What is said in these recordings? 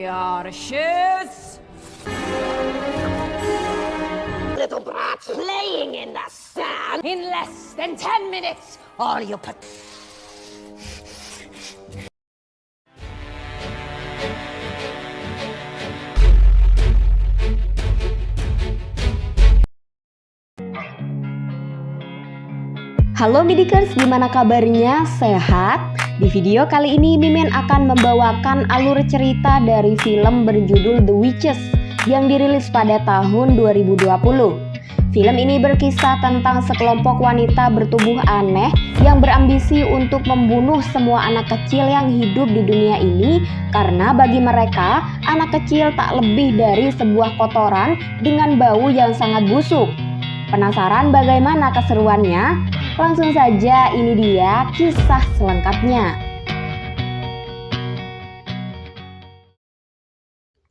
Your shoes. Little brats playing in the sand. In less than 10 minutes, all you put. Halo Midikers, gimana kabarnya? Sehat? Di video kali ini Mimin akan membawakan alur cerita dari film berjudul The Witches yang dirilis pada tahun 2020. Film ini berkisah tentang sekelompok wanita bertubuh aneh yang berambisi untuk membunuh semua anak kecil yang hidup di dunia ini karena bagi mereka, anak kecil tak lebih dari sebuah kotoran dengan bau yang sangat busuk. Penasaran bagaimana keseruannya? Langsung saja, ini dia kisah selengkapnya.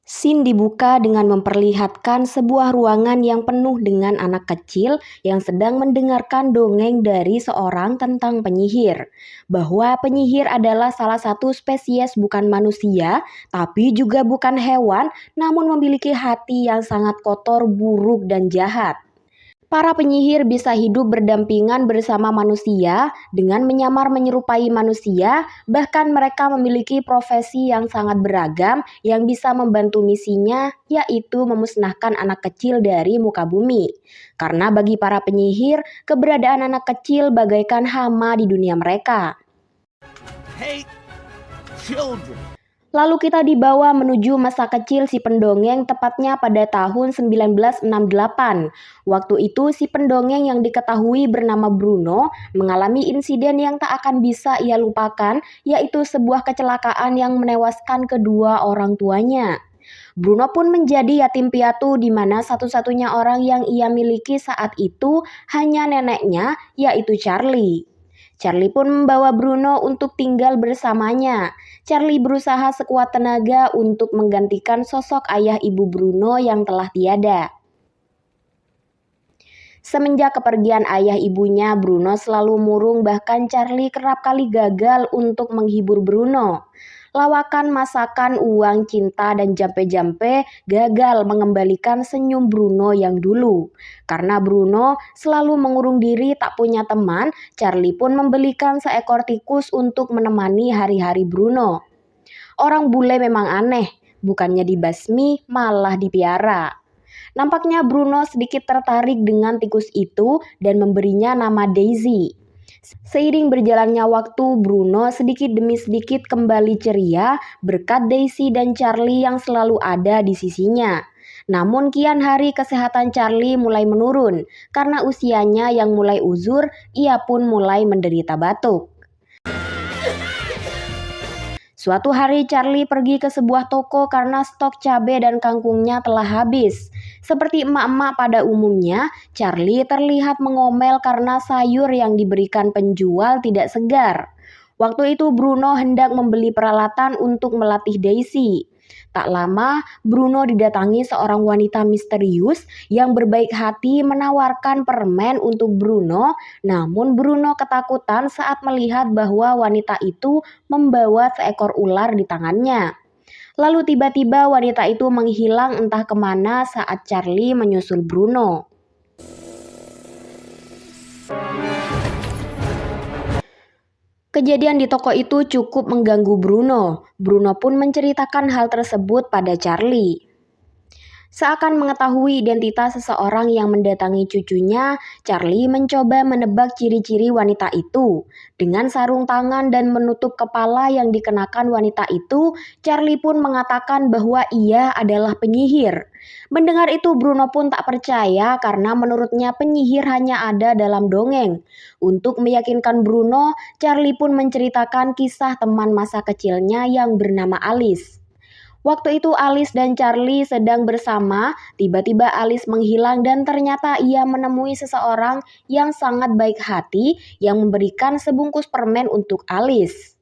Scene dibuka dengan memperlihatkan sebuah ruangan yang penuh dengan anak kecil yang sedang mendengarkan dongeng dari seorang tentang penyihir. Bahwa penyihir adalah salah satu spesies bukan manusia, tapi juga bukan hewan, namun memiliki hati yang sangat kotor, buruk, dan jahat. Para penyihir bisa hidup berdampingan bersama manusia dengan menyamar menyerupai manusia, bahkan mereka memiliki profesi yang sangat beragam yang bisa membantu misinya, yaitu memusnahkan anak kecil dari muka bumi. Karena bagi para penyihir, keberadaan anak kecil bagaikan hama di dunia mereka. Hate children. Lalu kita dibawa menuju masa kecil si pendongeng tepatnya pada tahun 1968. Waktu itu si pendongeng yang diketahui bernama Bruno mengalami insiden yang tak akan bisa ia lupakan, yaitu sebuah kecelakaan yang menewaskan kedua orang tuanya. Bruno pun menjadi yatim piatu di mana satu-satunya orang yang ia miliki saat itu hanya neneknya, yaitu Charlie. Charlie pun membawa Bruno untuk tinggal bersamanya. Charlie berusaha sekuat tenaga untuk menggantikan sosok ayah ibu Bruno yang telah tiada. Semenjak kepergian ayah ibunya, Bruno selalu murung, bahkan Charlie kerap kali gagal untuk menghibur Bruno. Lawakan, masakan, uang, cinta, dan jampe-jampe gagal mengembalikan senyum Bruno yang dulu. Karena Bruno selalu mengurung diri tak punya teman, Charlie pun membelikan seekor tikus untuk menemani hari-hari Bruno. Orang bule memang aneh, bukannya dibasmi malah dipiara. Nampaknya Bruno sedikit tertarik dengan tikus itu dan memberinya nama Daisy. Seiring berjalannya waktu, Bruno sedikit demi sedikit kembali ceria berkat Daisy dan Charlie yang selalu ada di sisinya. Namun kian hari kesehatan Charlie mulai menurun karena usianya yang mulai uzur, ia pun mulai menderita batuk. Suatu hari Charlie pergi ke sebuah toko karena stok cabai dan kangkungnya telah habis. Seperti emak-emak pada umumnya, Charlie terlihat mengomel karena sayur yang diberikan penjual tidak segar. Waktu itu Bruno hendak membeli peralatan untuk melatih Daisy. Tak lama, Bruno didatangi seorang wanita misterius yang berbaik hati menawarkan permen untuk Bruno, namun Bruno ketakutan saat melihat bahwa wanita itu membawa seekor ular di tangannya. Lalu tiba-tiba wanita itu menghilang entah kemana saat Charlie menyusul Bruno. Kejadian di toko itu cukup mengganggu Bruno. Bruno pun menceritakan hal tersebut pada Charlie. Seakan mengetahui identitas seseorang yang mendatangi cucunya, Charlie mencoba menebak ciri-ciri wanita itu. Dengan sarung tangan dan menutup kepala yang dikenakan wanita itu, Charlie pun mengatakan bahwa ia adalah penyihir. Mendengar itu Bruno pun tak percaya karena menurutnya penyihir hanya ada dalam dongeng. Untuk meyakinkan Bruno, Charlie pun menceritakan kisah teman masa kecilnya yang bernama Alice. Waktu itu Alice dan Charlie sedang bersama, tiba-tiba Alice menghilang dan ternyata ia menemui seseorang yang sangat baik hati yang memberikan sebungkus permen untuk Alice.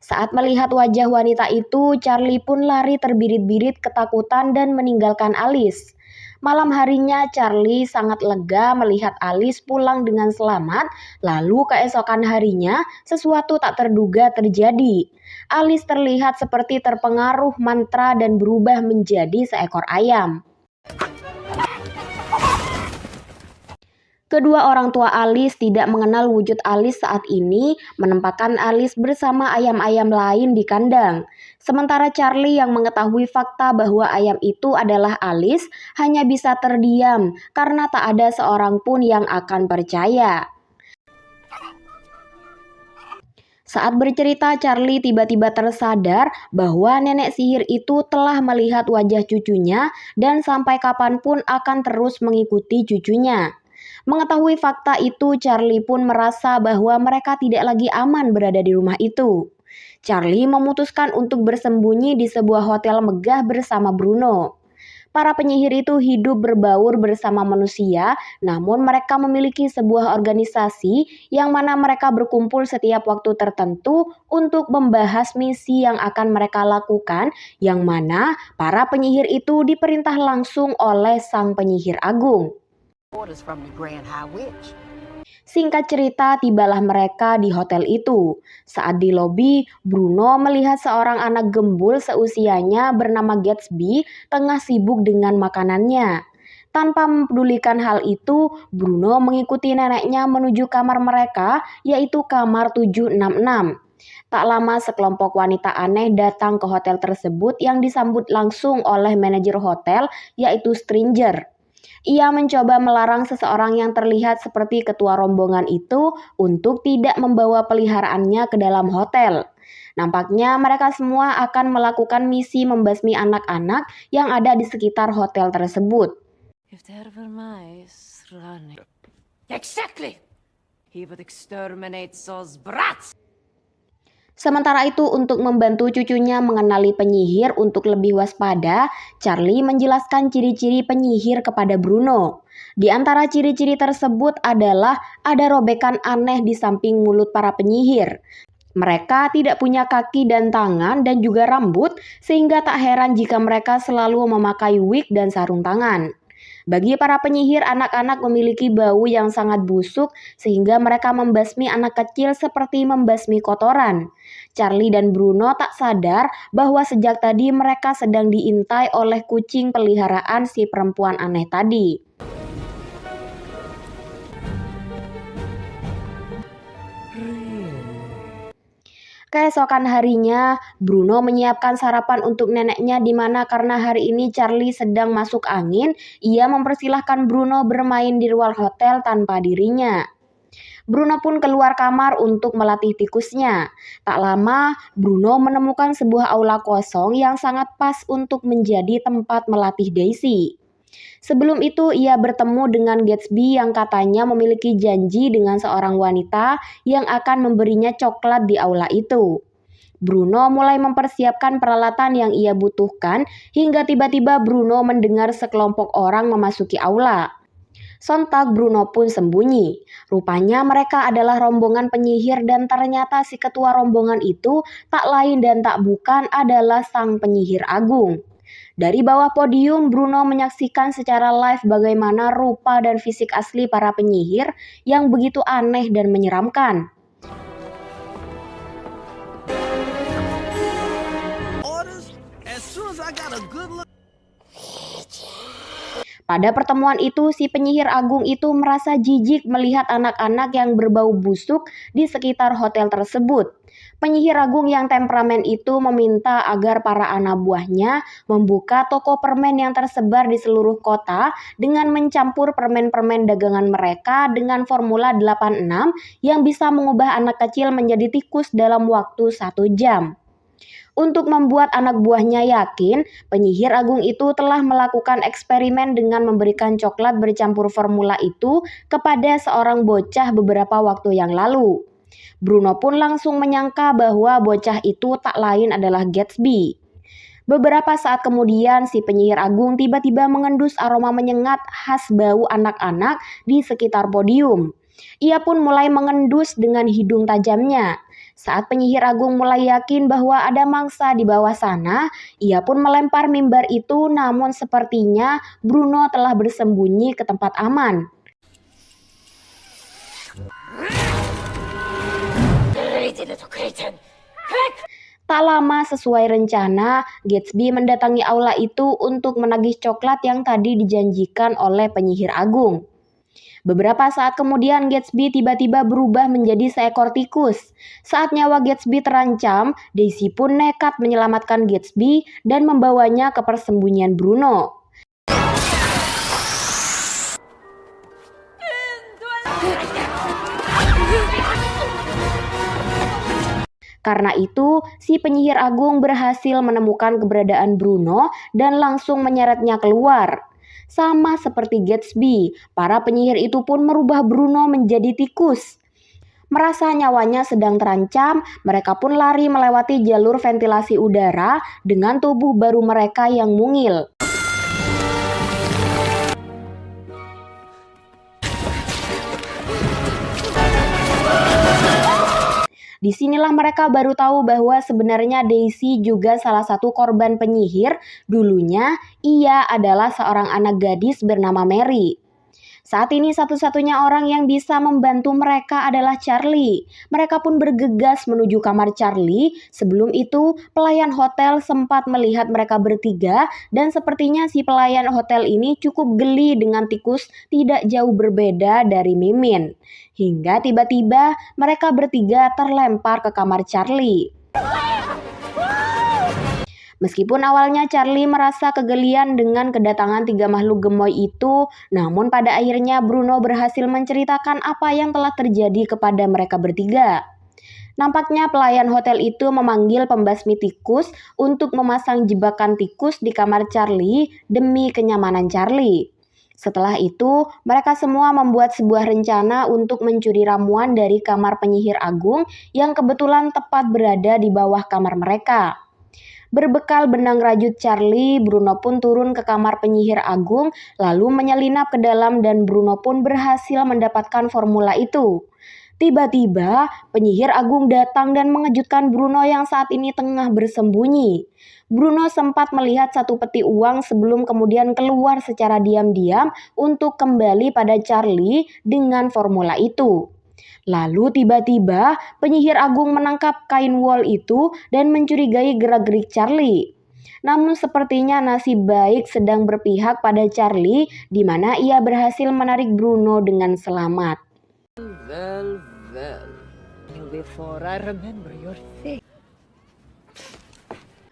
Saat melihat wajah wanita itu, Charlie pun lari terbirit-birit ketakutan dan meninggalkan Alice. Malam harinya Charlie sangat lega melihat Alice pulang dengan selamat, lalu keesokan harinya sesuatu tak terduga terjadi. Alice terlihat seperti terpengaruh mantra dan berubah menjadi seekor ayam. Kedua orang tua Alice tidak mengenal wujud Alice saat ini, menempatkan Alice bersama ayam-ayam lain di kandang. Sementara Charlie yang mengetahui fakta bahwa ayam itu adalah Alice hanya bisa terdiam karena tak ada seorang pun yang akan percaya. Saat bercerita, Charlie tiba-tiba tersadar bahwa nenek sihir itu telah melihat wajah cucunya dan sampai kapanpun akan terus mengikuti cucunya. Mengetahui fakta itu, Charlie pun merasa bahwa mereka tidak lagi aman berada di rumah itu. Charlie memutuskan untuk bersembunyi di sebuah hotel megah bersama Bruno. Para penyihir itu hidup berbaur bersama manusia, namun mereka memiliki sebuah organisasi yang mana mereka berkumpul setiap waktu tertentu untuk membahas misi yang akan mereka lakukan, yang mana para penyihir itu diperintah langsung oleh Sang Penyihir Agung. Orders from the Grand High Witch. Singkat cerita, tibalah mereka di hotel itu. Saat di lobi, Bruno melihat seorang anak gembul seusianya bernama Gatsby tengah sibuk dengan makanannya. Tanpa mempedulikan hal itu, Bruno mengikuti neneknya menuju kamar mereka, yaitu kamar 766. Tak lama sekelompok wanita aneh datang ke hotel tersebut yang disambut langsung oleh manajer hotel, yaitu Stranger. Ia mencoba melarang seseorang yang terlihat seperti ketua rombongan itu untuk tidak membawa peliharaannya ke dalam hotel. Nampaknya mereka semua akan melakukan misi membasmi anak-anak yang ada di sekitar hotel tersebut. Exactly. He would exterminate those brats. Sementara itu, untuk membantu cucunya mengenali penyihir untuk lebih waspada, Charlie menjelaskan ciri-ciri penyihir kepada Bruno. Di antara ciri-ciri tersebut adalah ada robekan aneh di samping mulut para penyihir. Mereka tidak punya kaki dan tangan dan juga rambut, sehingga tak heran jika mereka selalu memakai wig dan sarung tangan. Bagi para penyihir, anak-anak memiliki bau yang sangat busuk sehingga mereka membasmi anak kecil seperti membasmi kotoran. Charlie dan Bruno tak sadar bahwa sejak tadi mereka sedang diintai oleh kucing peliharaan si perempuan aneh tadi. Keesokan harinya, Bruno menyiapkan sarapan untuk neneknya di mana karena hari ini Charlie sedang masuk angin, ia mempersilahkan Bruno bermain di luar hotel tanpa dirinya. Bruno pun keluar kamar untuk melatih tikusnya. Tak lama, Bruno menemukan sebuah aula kosong yang sangat pas untuk menjadi tempat melatih Daisy. Sebelum itu, ia bertemu dengan Gatsby yang katanya memiliki janji dengan seorang wanita yang akan memberinya coklat di aula itu. Bruno mulai mempersiapkan peralatan yang ia butuhkan hingga tiba-tiba Bruno mendengar sekelompok orang memasuki aula. Sontak Bruno pun sembunyi. Rupanya mereka adalah rombongan penyihir dan ternyata si ketua rombongan itu tak lain dan tak bukan adalah Sang Penyihir Agung. Dari bawah podium, Bruno menyaksikan secara live bagaimana rupa dan fisik asli para penyihir yang begitu aneh dan menyeramkan. Pada pertemuan itu, si penyihir agung itu merasa jijik melihat anak-anak yang berbau busuk di sekitar hotel tersebut. Penyihir agung yang temperamen itu meminta agar para anak buahnya membuka toko permen yang tersebar di seluruh kota dengan mencampur permen-permen dagangan mereka dengan formula 86 yang bisa mengubah anak kecil menjadi tikus dalam waktu 1 jam. Untuk membuat anak buahnya yakin, penyihir agung itu telah melakukan eksperimen dengan memberikan coklat bercampur formula itu kepada seorang bocah beberapa waktu yang lalu. Bruno pun langsung menyangka bahwa bocah itu tak lain adalah Gatsby. Beberapa saat kemudian, si penyihir agung tiba-tiba mengendus aroma menyengat khas bau anak-anak di sekitar podium. Ia pun mulai mengendus dengan hidung tajamnya. Saat penyihir agung mulai yakin bahwa ada mangsa di bawah sana, ia pun melempar mimbar itu, namun sepertinya Bruno telah bersembunyi ke tempat aman. Greedy little cretin! Quick! Tak lama sesuai rencana, Gatsby mendatangi aula itu untuk menagih coklat yang tadi dijanjikan oleh penyihir agung. Beberapa saat kemudian Gatsby tiba-tiba berubah menjadi seekor tikus. Saat nyawa Gatsby terancam, Daisy pun nekat menyelamatkan Gatsby dan membawanya ke persembunyian Bruno. Karena itu, si penyihir agung berhasil menemukan keberadaan Bruno dan langsung menyeretnya keluar. Sama seperti Gatsby, para penyihir itu pun merubah Bruno menjadi tikus. Merasa nyawanya sedang terancam, mereka pun lari melewati jalur ventilasi udara dengan tubuh baru mereka yang mungil. Disinilah mereka baru tahu bahwa sebenarnya Daisy juga salah satu korban penyihir. Dulunya ia adalah seorang anak gadis bernama Mary. Saat ini satu-satunya orang yang bisa membantu mereka adalah Charlie. Mereka pun bergegas menuju kamar Charlie. Sebelum itu, pelayan hotel sempat melihat mereka bertiga dan sepertinya si pelayan hotel ini cukup geli dengan tikus tidak jauh berbeda dari Mimin. Hingga tiba-tiba mereka bertiga terlempar ke kamar Charlie. Meskipun awalnya Charlie merasa kegelian dengan kedatangan tiga makhluk gemoy itu, namun pada akhirnya Bruno berhasil menceritakan apa yang telah terjadi kepada mereka bertiga. Nampaknya pelayan hotel itu memanggil pembasmi tikus untuk memasang jebakan tikus di kamar Charlie demi kenyamanan Charlie. Setelah itu, mereka semua membuat sebuah rencana untuk mencuri ramuan dari kamar penyihir agung yang kebetulan tepat berada di bawah kamar mereka. Berbekal benang rajut Charlie, Bruno pun turun ke kamar penyihir agung lalu menyelinap ke dalam dan Bruno pun berhasil mendapatkan formula itu. Tiba-tiba penyihir agung datang dan mengejutkan Bruno yang saat ini tengah bersembunyi. Bruno sempat melihat satu peti uang sebelum kemudian keluar secara diam-diam untuk kembali pada Charlie dengan formula itu. Lalu tiba-tiba penyihir agung menangkap kain wol itu dan mencurigai gerak-gerik Charlie. Namun sepertinya nasib baik sedang berpihak pada Charlie, di mana ia berhasil menarik Bruno dengan selamat. Well. Before I remember your thing.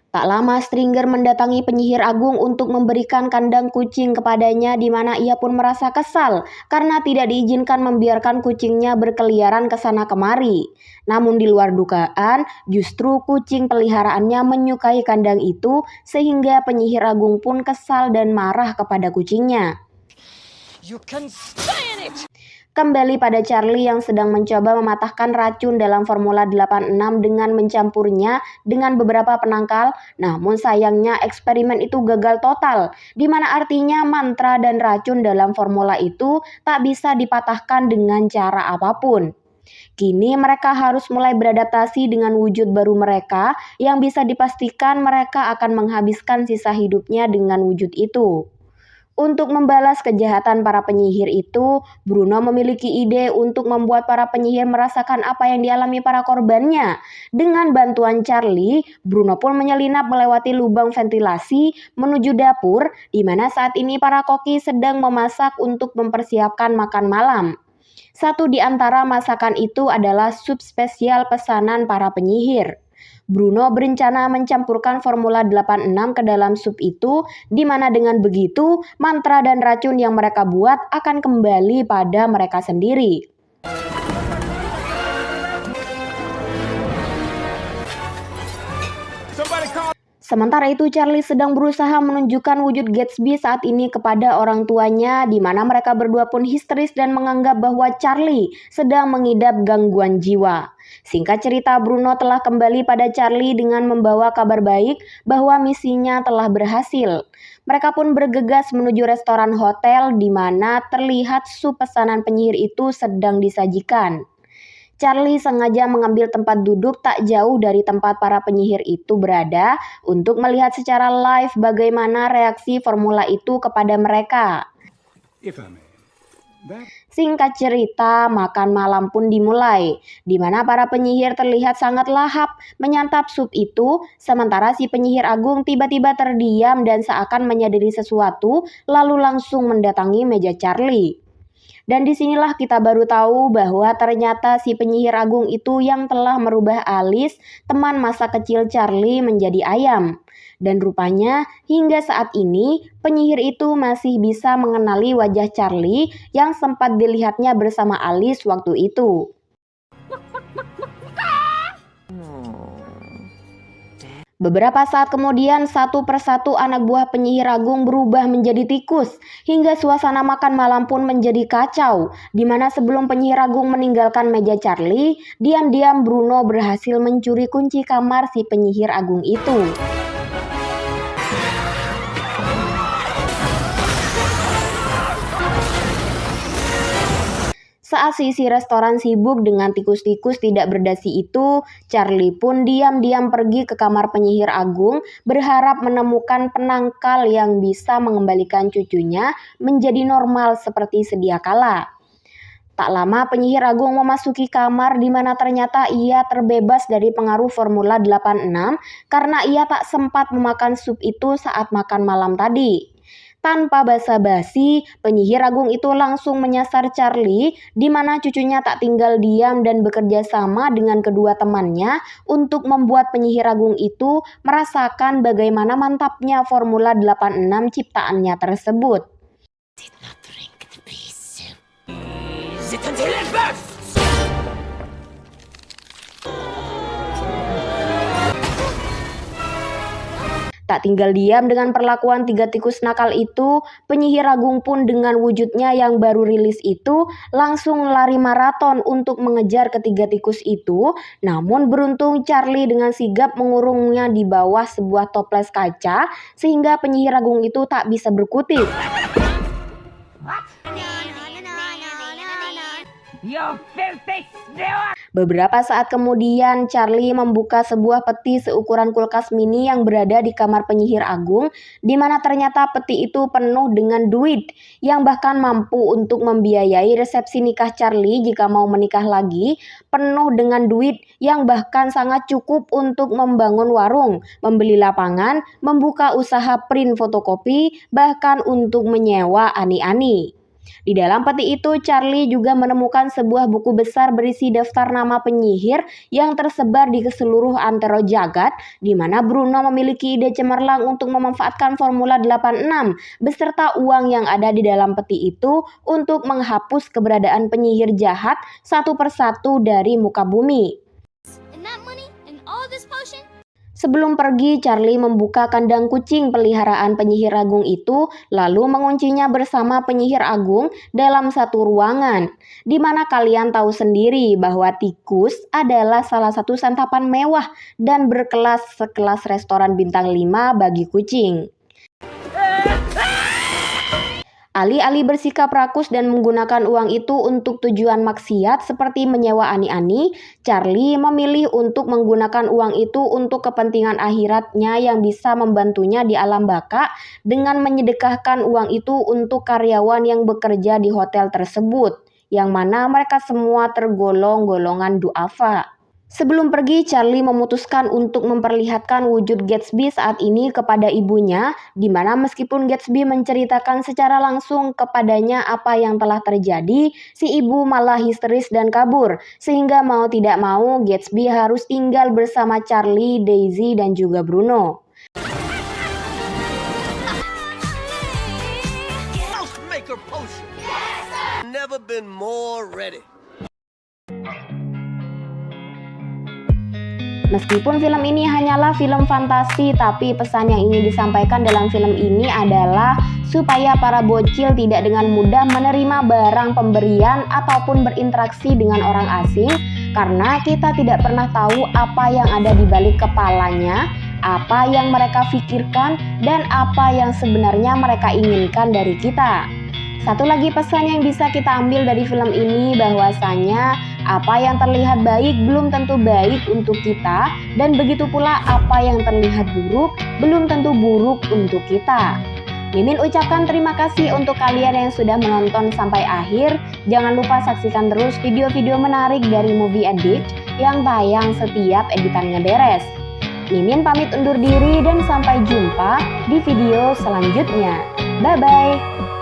Tak lama Stringer mendatangi penyihir agung untuk memberikan kandang kucing kepadanya, di mana ia pun merasa kesal karena tidak diizinkan membiarkan kucingnya berkeliaran ke sana kemari. Namun di luar dugaan, justru kucing peliharaannya menyukai kandang itu sehingga penyihir agung pun kesal dan marah kepada kucingnya. You can stay in it. Kembali pada Charlie yang sedang mencoba mematahkan racun dalam Formula 86 dengan mencampurnya dengan beberapa penangkal, namun sayangnya eksperimen itu gagal total, di mana artinya mantra dan racun dalam formula itu tak bisa dipatahkan dengan cara apapun. Kini mereka harus mulai beradaptasi dengan wujud baru mereka yang bisa dipastikan mereka akan menghabiskan sisa hidupnya dengan wujud itu. Untuk membalas kejahatan para penyihir itu, Bruno memiliki ide untuk membuat para penyihir merasakan apa yang dialami para korbannya. Dengan bantuan Charlie, Bruno pun menyelinap melewati lubang ventilasi menuju dapur, di mana saat ini para koki sedang memasak untuk mempersiapkan makan malam. Satu di antara masakan itu adalah sup spesial pesanan para penyihir. Bruno berencana mencampurkan Formula 86 ke dalam sup itu, di mana dengan begitu mantra dan racun yang mereka buat akan kembali pada mereka sendiri. Sementara itu Charlie sedang berusaha menunjukkan wujud Gatsby saat ini kepada orang tuanya, di mana mereka berdua pun histeris dan menganggap bahwa Charlie sedang mengidap gangguan jiwa. Singkat cerita, Bruno telah kembali pada Charlie dengan membawa kabar baik bahwa misinya telah berhasil. Mereka pun bergegas menuju restoran hotel di mana terlihat sup pesanan penyihir itu sedang disajikan. Charlie sengaja mengambil tempat duduk tak jauh dari tempat para penyihir itu berada untuk melihat secara live bagaimana reaksi formula itu kepada mereka. Singkat cerita, makan malam pun dimulai, di mana para penyihir terlihat sangat lahap menyantap sup itu, sementara si penyihir agung tiba-tiba terdiam dan seakan menyadari sesuatu, lalu langsung mendatangi meja Charlie. Dan disinilah kita baru tahu bahwa ternyata si penyihir agung itu yang telah merubah Alice, teman masa kecil Charlie, menjadi ayam. Dan rupanya hingga saat ini penyihir itu masih bisa mengenali wajah Charlie yang sempat dilihatnya bersama Alice waktu itu. Beberapa saat kemudian, satu persatu anak buah penyihir agung berubah menjadi tikus, hingga suasana makan malam pun menjadi kacau, di mana sebelum penyihir agung meninggalkan meja Charlie, diam-diam Bruno berhasil mencuri kunci kamar si penyihir agung itu. Saat si restoran sibuk dengan tikus-tikus tidak berdasi itu, Charlie pun diam-diam pergi ke kamar penyihir agung berharap menemukan penangkal yang bisa mengembalikan cucunya menjadi normal seperti sedia kala. Tak lama penyihir agung memasuki kamar di mana ternyata ia terbebas dari pengaruh Formula 86 karena ia tak sempat memakan sup itu saat makan malam tadi. Tanpa basa-basi, penyihir agung itu langsung menyasar Charlie, di mana cucunya tak tinggal diam dan bekerja sama dengan kedua temannya untuk membuat penyihir agung itu merasakan bagaimana mantapnya Formula 86 ciptaannya tersebut. Tak tinggal diam dengan perlakuan tiga tikus nakal itu, penyihir agung pun dengan wujudnya yang baru rilis itu langsung lari maraton untuk mengejar ketiga tikus itu. Namun beruntung Charlie dengan sigap mengurungnya di bawah sebuah toples kaca sehingga penyihir agung itu tak bisa berkutik. Beberapa saat kemudian, Charlie membuka sebuah peti seukuran kulkas mini yang berada di kamar penyihir agung, di mana ternyata peti itu penuh dengan duit, yang bahkan mampu untuk membiayai resepsi nikah Charlie jika mau menikah lagi, penuh dengan duit yang bahkan sangat cukup untuk membangun warung, membeli lapangan, membuka usaha print fotokopi, bahkan untuk menyewa ani-ani. Di dalam peti itu, Charlie juga menemukan sebuah buku besar berisi daftar nama penyihir yang tersebar di seluruh antero jagat, di mana Bruno memiliki ide cemerlang untuk memanfaatkan Formula 86 beserta uang yang ada di dalam peti itu untuk menghapus keberadaan penyihir jahat satu persatu dari muka bumi. Sebelum pergi, Charlie membuka kandang kucing peliharaan penyihir agung itu, lalu menguncinya bersama penyihir agung dalam satu ruangan. Di mana kalian tahu sendiri bahwa tikus adalah salah satu santapan mewah dan berkelas sekelas restoran bintang 5 bagi kucing. Alih-alih bersikap rakus dan menggunakan uang itu untuk tujuan maksiat seperti menyewa ani-ani, Charlie memilih untuk menggunakan uang itu untuk kepentingan akhiratnya yang bisa membantunya di alam baka dengan menyedekahkan uang itu untuk karyawan yang bekerja di hotel tersebut, yang mana mereka semua tergolong golongan duafa. Sebelum pergi, Charlie memutuskan untuk memperlihatkan wujud Gatsby saat ini kepada ibunya, di mana meskipun Gatsby menceritakan secara langsung kepadanya apa yang telah terjadi, si ibu malah histeris dan kabur, sehingga mau tidak mau Gatsby harus tinggal bersama Charlie, Daisy, dan juga Bruno. Never been more ready. Meskipun film ini hanyalah film fantasi, tapi pesan yang ingin disampaikan dalam film ini adalah supaya para bocil tidak dengan mudah menerima barang pemberian ataupun berinteraksi dengan orang asing, karena kita tidak pernah tahu apa yang ada di balik kepalanya, apa yang mereka pikirkan, dan apa yang sebenarnya mereka inginkan dari kita. Satu lagi pesan yang bisa kita ambil dari film ini bahwasanya Apa yang terlihat baik belum tentu baik untuk kita, dan begitu pula apa yang terlihat buruk belum tentu buruk untuk kita. Mimin ucapkan terima kasih untuk kalian yang sudah menonton sampai akhir. Jangan lupa saksikan terus video-video menarik dari Movie Addict yang tayang setiap editannya beres. Mimin pamit undur diri dan sampai jumpa di video selanjutnya. Bye-bye.